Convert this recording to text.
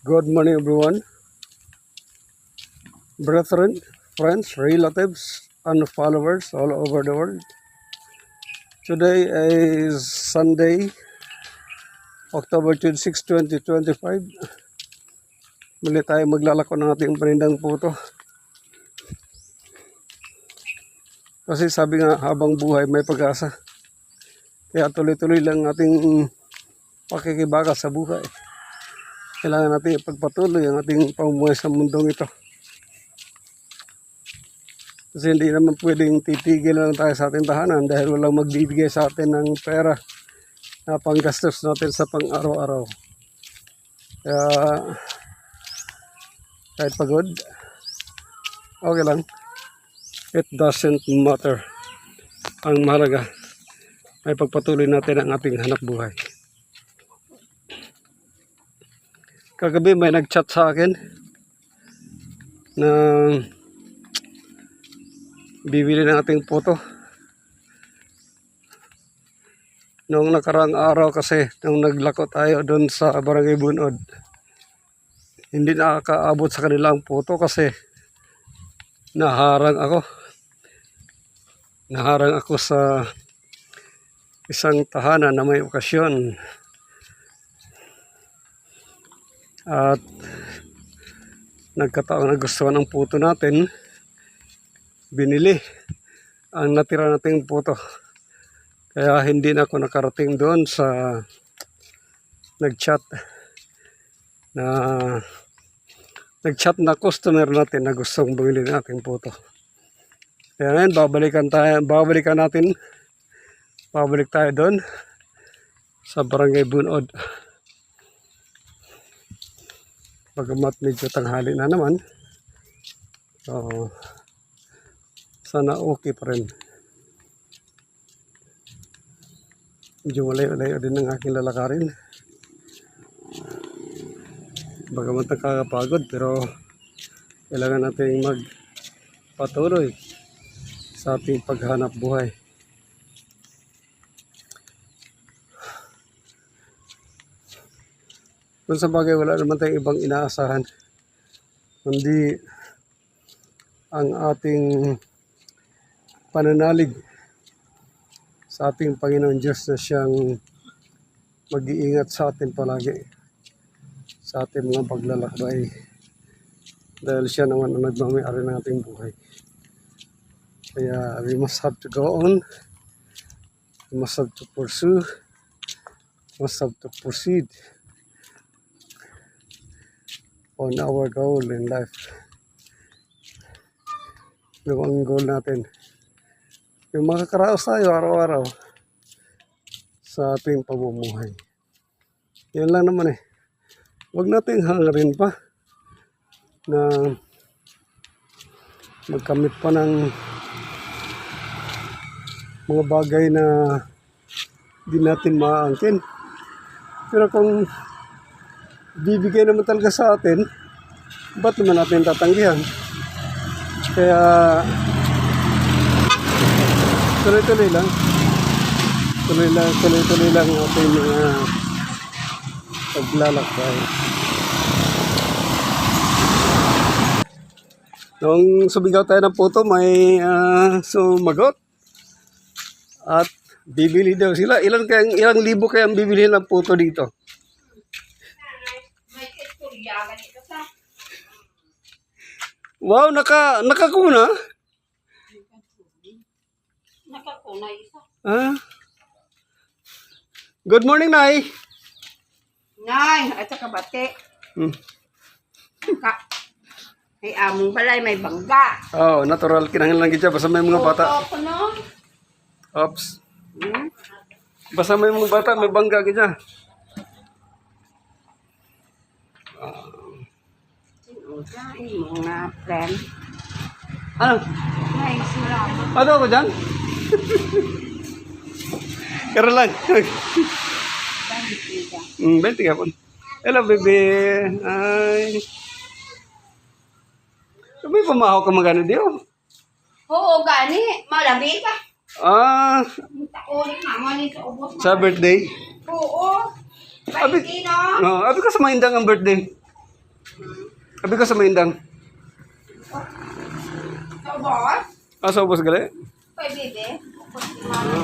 Good morning, everyone. Brethren, friends, relatives, and followers all over the world. Today is Sunday, October 26, 2025. Muli tayo maglalako ng ating panindang puto. Kasi sabi nga, habang buhay may pag-asa. Kaya tuloy-tuloy lang ating pakikibaka sa buhay. Kailangan natin ipagpatuloy ang ating pamumuhay sa mundong ito. Kasi hindi naman pwedeng titigil na lang tayo sa ating tahanan dahil walang magbibigay sa atin ng pera na panggastos natin sa pang-araw-araw. Kaya kahit pagod, okay lang. It doesn't matter. Ang mahalaga ay pagpatuloy natin ang ating hanap buhay. Kagabi may nag-chat sa akin na bibili ng ating puto. Noong nakaraang araw kasi, nung naglako tayo doon sa Barangay Bunod, hindi nakakaabot sa kanila ang puto kasi naharang ako sa isang tahanan na may okasyon. At nagkataon na gusto ng puto natin, binili ang natira nating puto. Kaya hindi na ako nakarating doon sa nag-chat na customer natin na gustong bumili ng ating puto. Kaya ngayon babalik tayo doon sa Barangay Bunod. Bagamat medyo tanghali na naman, so sana okay pa rin. Medyo malayo-layo din ang aking lalakarin. Bagamat nakakapagod, pero kailangan natin magpatuloy sa ating paghanap buhay. Kung sa bagay, wala naman tayong ibang inaasahan kundi ang ating pananalig sa ating Panginoon Diyos na siyang mag-iingat sa atin palagi sa ating mga paglalakbay, dahil siya naman ang nagmamayari ng ating buhay. Kaya we must have to go on, we must have to pursue, we must have to proceed on our goal in life. Yung goal natin, yung makakaraos tayo araw-araw sa ating pamumuhay. Yan lang naman eh. Huwag nating hangarin pa na magkamit pa ng mga bagay na di natin maaangkin. Pero kung bibigay naman talaga sa atin, ba't naman natin tatanggihan? Kaya tuloy-tuloy lang ang ating mga paglalakbay. Nung sumigaw tayo ng puto, may sumagot at bibili daw sila. Ilang libo kaya ang bibili ng puto dito? Wow, nakakuna? Nakakuna isa. Ah. Good morning, Nay. Nay, at saka bate. Ay, among balay may bangga. Oh, natural. Kinahanglan lang kita. Basta may mga bata. Ako no? Oops. Basta may mga bata, may bangga kita. Ay, mga friend. Ano? Ay, salamat. Ano ako dyan? Karo lang. 20 ka po. Hello, baby. Ay. May pamahaw ka magano diyo? Oo, gani. Malabi ka. Ah. Takulit naman sa ubos. Sa birthday? Oo. Abi, Abi, no? abi ka sa mahindang ang birthday. Abi ko sa maindang. Sa ubos? Asa ubos gali? Kay bebe. Ubos ni mama.